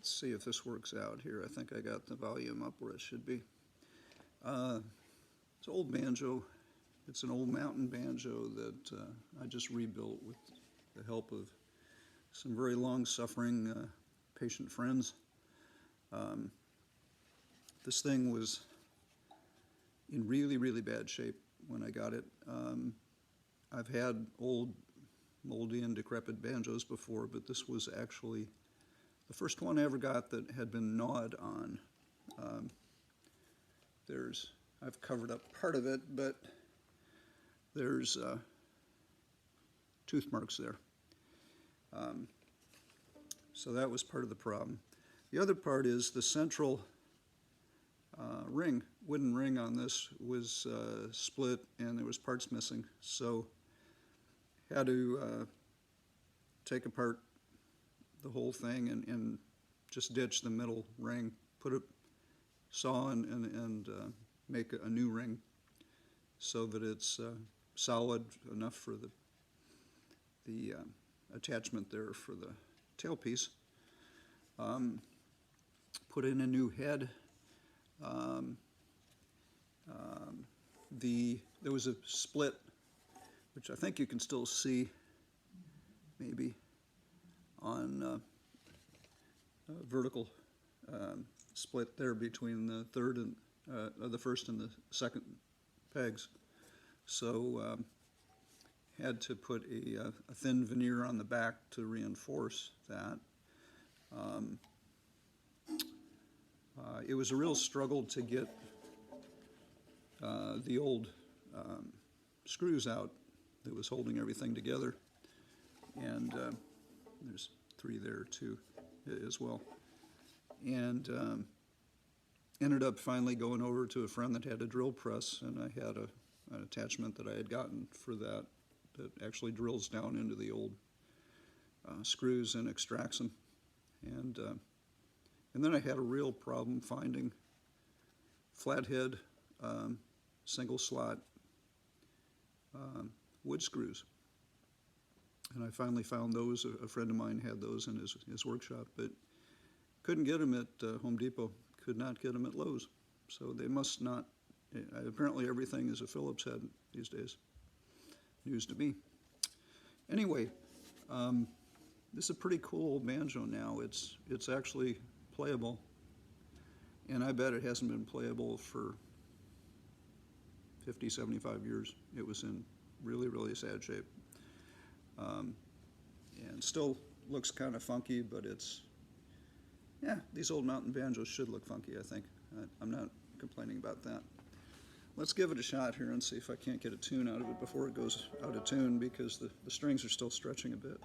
Let's see if this works out here. I think I got the volume up where it should be. It's an old banjo. It's an old mountain banjo that I just rebuilt with the help of some very long-suffering patient friends. This thing was in really, really bad shape when I got it. I've had old, moldy and decrepit banjos before, but this was actually the first one I ever got that had been gnawed on. I've covered up part of it, but there's tooth marks there. So that was part of the problem. The other part is the central wooden ring on this was split and there was parts missing. So had to take apart the whole thing and just ditch the middle ring, put a saw and make a new ring so that it's solid enough for the attachment there for the tailpiece. Put in a new head. There was a split, which I think you can still see, maybe, on a vertical split there between the third and the first and the second pegs. So had to put a thin veneer on the back to reinforce that. It was a real struggle to get the old screws out that was holding everything together, and there's 3 there too as well, and ended up finally going over to a friend that had a drill press, and I had an attachment that I had gotten for that actually drills down into the old screws and extracts them, and then I had a real problem finding flathead single slot wood screws. And I finally found those. A friend of mine had those in his workshop, but couldn't get them at Home Depot, could not get them at Lowe's. So they must not, apparently everything is a Phillips head these days. News to me. Anyway, this is a pretty cool old banjo now. It's actually playable, and I bet it hasn't been playable for 50, 75 years. It was in really, really sad shape. And still looks kind of funky, but these old mountain banjos should look funky, I think. I'm not complaining about that. Let's give it a shot here and see if I can't get a tune out of it before it goes out of tune, because the strings are still stretching a bit.